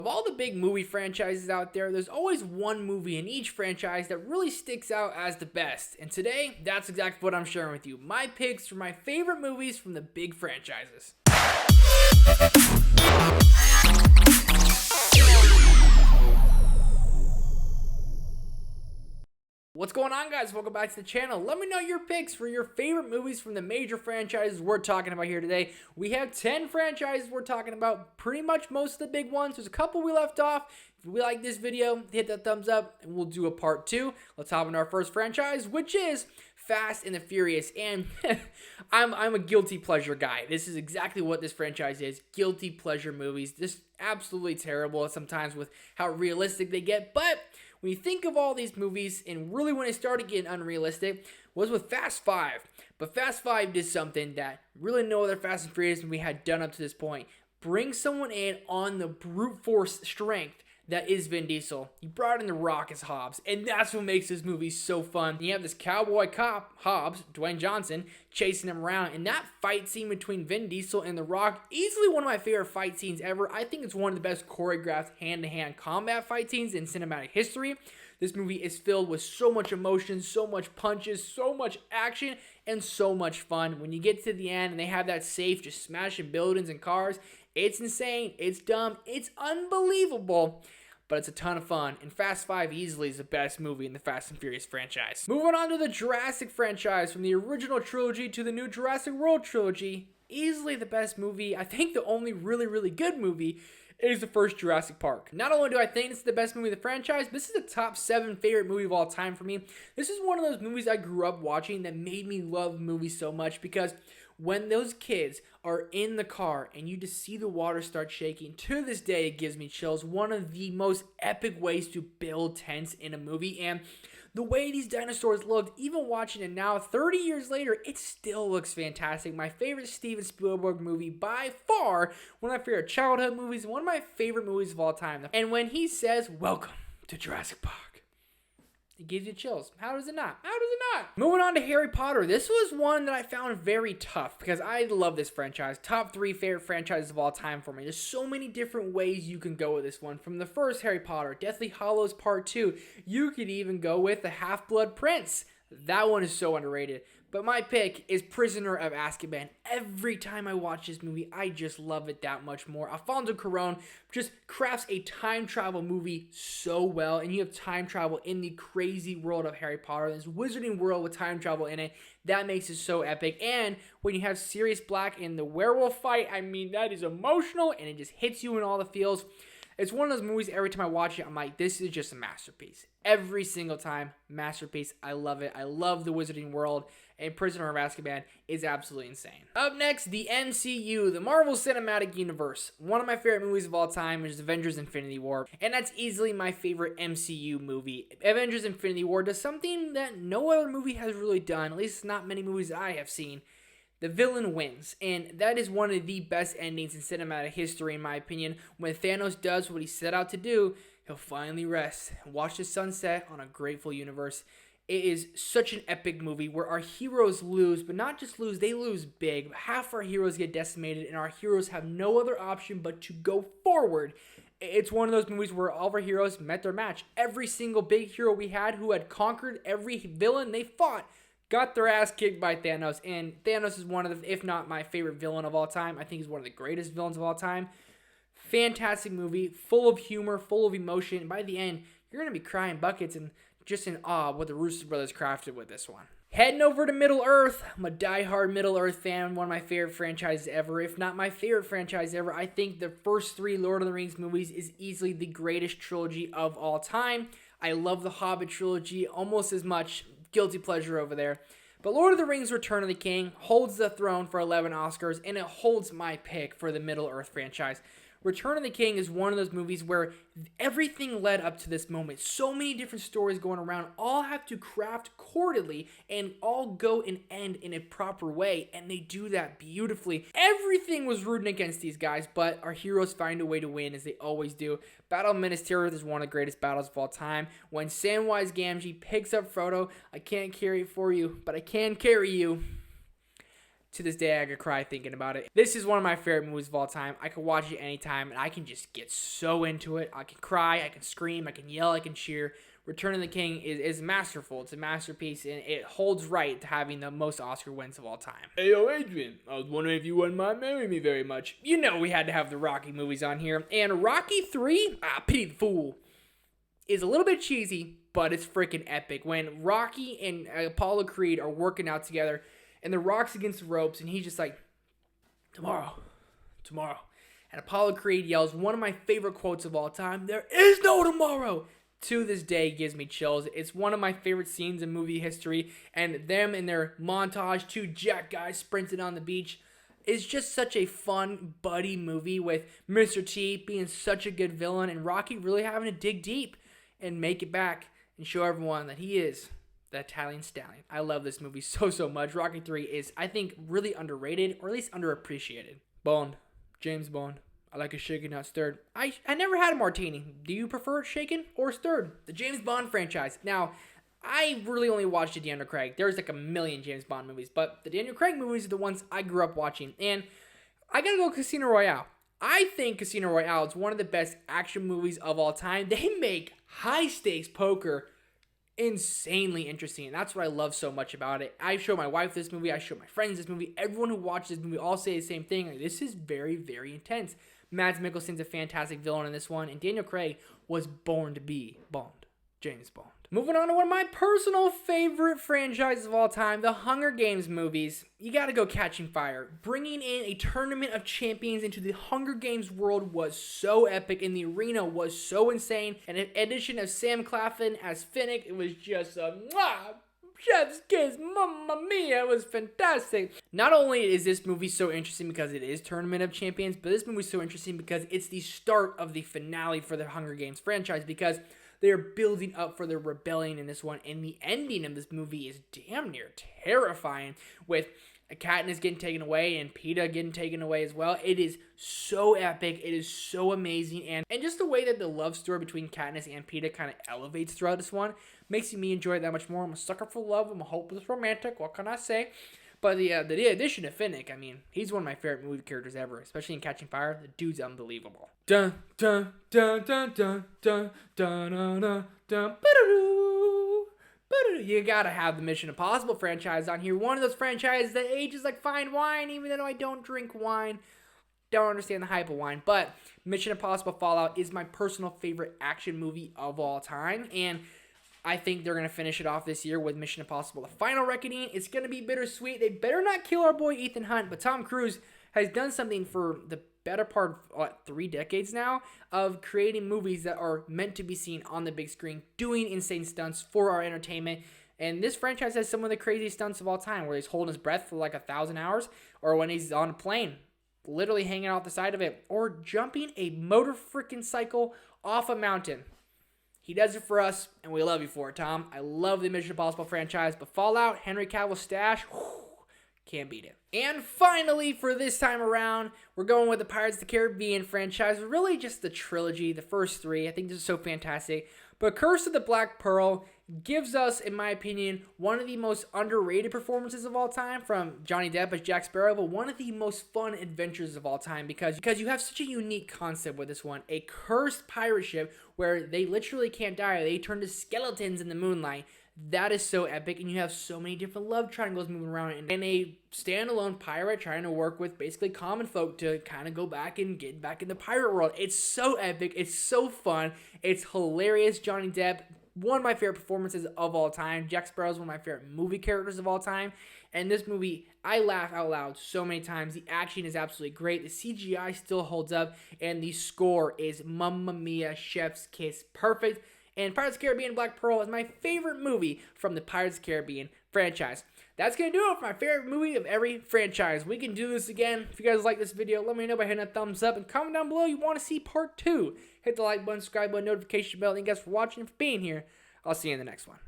Of all the big movie franchises out there, there's always one movie in each franchise that really sticks out as the best. And today, that's exactly what I'm sharing with you. My picks for my favorite movies from the big franchises. What's going on, guys? Welcome back to the channel. Let me know your picks for your favorite movies from the major franchises we're talking about here today. We have 10 franchises we're talking about, pretty much most of the big ones. There's a couple we left off. If you like this video, hit that thumbs up and we'll do a part 2. Let's hop into our first franchise, which is Fast and the Furious. And I'm a guilty pleasure guy. This is exactly what this franchise is. Guilty pleasure movies. Just absolutely terrible sometimes with how realistic they get. But when you think of all these movies, and really when it started getting unrealistic, was with Fast 5. But Fast 5 did something that really no other Fast and Furious movie had done up to this point. Bring someone in on the brute force strength that is Vin Diesel. He brought in The Rock as Hobbs, and that's what makes this movie so fun. You have this cowboy cop, Hobbs, Dwayne Johnson, chasing him around, and that fight scene between Vin Diesel and The Rock, easily one of my favorite fight scenes ever. I think it's one of the best choreographed hand-to-hand combat fight scenes in cinematic history. This movie is filled with so much emotion, so much punches, so much action, and so much fun. When you get to the end and they have that safe just smashing buildings and cars, it's insane, it's dumb, it's unbelievable, but it's a ton of fun. And Fast 5 easily is the best movie in the Fast and Furious franchise. Moving on to the Jurassic franchise, from the original trilogy to the new Jurassic World trilogy, easily the best movie. I think the only really good movie is the first Jurassic Park. Not only do I think it's the best movie of the franchise, but this is the top 7 favorite movie of all time for me. This is one of those movies I grew up watching that made me love movies so much, because when those kids are in the car and you just see the water start shaking, to this day it gives me chills. One of the most epic ways to build tense in a movie, and the way these dinosaurs looked, even watching it now 30 years later, it still looks fantastic. My favorite Steven Spielberg movie by far, one of my favorite childhood movies, one of my favorite movies of all time. And when he says, "Welcome to Jurassic Park," it gives you chills. How does it not? How does it not? Moving on to Harry Potter. This was one that I found very tough because I love this franchise. Top 3 favorite franchises of all time for me. There's so many different ways you can go with this one. From the first Harry Potter, Deathly Hallows Part 2, you could even go with the Half-Blood Prince. That one is so underrated. But my pick is Prisoner of Azkaban. Every time I watch this movie, I just love it that much more. Alfonso Cuarón just crafts a time travel movie so well, and you have time travel in the crazy world of Harry Potter, this wizarding world with time travel in it. That makes it so epic. And when you have Sirius Black in the werewolf fight, I mean, that is emotional, and it just hits you in all the feels. It's one of those movies, every time I watch it, I'm like, this is just a masterpiece. Every single time, masterpiece. I love it. I love the wizarding world, and Prisoner of Azkaban is absolutely insane. Up next, the MCU, the Marvel Cinematic Universe. One of my favorite movies of all time is Avengers Infinity War, and that's easily my favorite MCU movie. Avengers Infinity War does something that no other movie has really done, at least not many movies that I have seen. The villain wins, and that is one of the best endings in cinematic history, in my opinion. When Thanos does what he set out to do, he'll finally rest and watch the sunset on a grateful universe. It is such an epic movie where our heroes lose, but not just lose, they lose big. Half our heroes get decimated, and our heroes have no other option but to go forward. It's one of those movies where all of our heroes met their match. Every single big hero we had who had conquered every villain they fought got their ass kicked by Thanos, and Thanos is one of the, if not my favorite villain of all time. I think he's one of the greatest villains of all time. Fantastic movie, full of humor, full of emotion, and by the end, you're going to be crying buckets and just in awe of what the Russo brothers crafted with this one. Heading over to Middle-earth. I'm a diehard Middle-earth fan, one of my favorite franchises ever, if not my favorite franchise ever. I think the first 3 Lord of the Rings movies is easily the greatest trilogy of all time. I love the Hobbit trilogy almost as much. Guilty pleasure over there. But Lord of the Rings Return of the King holds the throne for 11 Oscars, and it holds my pick for the Middle-earth franchise. Return of the King is one of those movies where everything led up to this moment. So many different stories going around, all have to craft coordinately and all go and end in a proper way, and they do that beautifully. Everything was rooting against these guys, but our heroes find a way to win, as they always do. Battle of Minas Tirith is one of the greatest battles of all time. When Samwise Gamgee picks up Frodo, I can't carry it for you, but I can carry you. To this day, I could cry thinking about it. This is one of my favorite movies of all time. I could watch it anytime, and I can just get so into it. I can cry, I can scream, I can yell, I can cheer. Return of the King is masterful. It's a masterpiece, and it holds right to having the most Oscar wins of all time. Hey, yo, Adrian, I was wondering if you wouldn't mind marrying me very much. You know we had to have the Rocky movies on here, and Rocky 3, pity the fool, is a little bit cheesy, but it's freaking epic. When Rocky and Apollo Creed are working out together, and the Rock's against the ropes, and he's just like, tomorrow. And Apollo Creed yells one of my favorite quotes of all time, there is no tomorrow. To this day, gives me chills. It's one of my favorite scenes in movie history, and them in their montage, two jack guys sprinting on the beach, is just such a fun buddy movie with Mr. T being such a good villain, and Rocky really having to dig deep and make it back and show everyone that he is the Italian stallion. I love this movie so much. Rocky 3 is, I think, really underrated, or at least underappreciated. Bond. James Bond. I like it shaken, not stirred. I never had a martini. Do you prefer it shaken or stirred? The James Bond franchise. Now, I really only watched the Daniel Craig. There's like a million James Bond movies, but the Daniel Craig movies are the ones I grew up watching. And I gotta go Casino Royale. I think Casino Royale is one of the best action movies of all time. They make high-stakes poker insanely interesting, and that's what I love so much about it. I show my wife this movie, I show my friends this movie, everyone who watches this movie all say the same thing. Like, this is very, very intense. Mads Mikkelsen's a fantastic villain in this one, and Daniel Craig was born to be Bond. James Bond. Moving on to one of my personal favorite franchises of all time, the Hunger Games movies. You gotta go Catching Fire. Bringing in a tournament of champions into the Hunger Games world was so epic, and the arena was so insane. And in addition of Sam Claflin as Finnick, it was just a chef's kiss, mamma mia, it was fantastic. Not only is this movie so interesting because it is Tournament of Champions, but this movie is so interesting because it's the start of the finale for the Hunger Games franchise, because they're building up for the rebellion in this one, and the ending of this movie is damn near terrifying, with Katniss getting taken away and Peeta getting taken away as well. It is so epic. It is so amazing, and just the way that the love story between Katniss and Peeta kind of elevates throughout this one makes me enjoy it that much more. I'm a sucker for love. I'm a hopeless romantic. What can I say? But the addition of Finnick, I mean, he's one of my favorite movie characters ever, especially in Catching Fire. The dude's unbelievable. Dun dun dun dun dun dun dun dun dun. You gotta have the Mission Impossible franchise on here. One of those franchises that ages like fine wine, even though I don't drink wine. Don't understand the hype of wine. But Mission Impossible Fallout is my personal favorite action movie of all time. And I think they're going to finish it off this year with Mission Impossible: The Final Reckoning. It's going to be bittersweet. They better not kill our boy Ethan Hunt, but Tom Cruise has done something for the better part of 3 decades now of creating movies that are meant to be seen on the big screen, doing insane stunts for our entertainment. And this franchise has some of the craziest stunts of all time, where he's holding his breath for like 1,000 hours, or when he's on a plane, literally hanging out the side of it, or jumping a motor freaking cycle off a mountain. He does it for us, and we love you for it, Tom. I love the Mission Impossible franchise, but Fallout, Henry Cavill's stash, can't beat it. And finally, for this time around, we're going with the Pirates of the Caribbean franchise. Really just the trilogy, the first 3. I think this is so fantastic. But Curse of the Black Pearl gives us, in my opinion, one of the most underrated performances of all time from Johnny Depp as Jack Sparrow, but one of the most fun adventures of all time, because you have such a unique concept with this one. A cursed pirate ship where they literally can't die. They turn to skeletons in the moonlight. That is so epic, and you have so many different love triangles moving around, and a standalone pirate trying to work with basically common folk to kind of go back and get back in the pirate world. It's so epic. It's so fun. It's hilarious. Johnny Depp, one of my favorite performances of all time. Jack Sparrow is one of my favorite movie characters of all time. And this movie, I laugh out loud so many times. The action is absolutely great. The CGI still holds up. And the score is Mamma Mia, chef's kiss, perfect. And Pirates of the Caribbean Black Pearl is my favorite movie from the Pirates of the Caribbean franchise. That's going to do it for my favorite movie of every franchise. We can do this again. If you guys like this video, let me know by hitting a thumbs up. And comment down below you want to see part 2. Hit the like button, subscribe button, notification bell. Thank you guys for watching and for being here. I'll see you in the next one.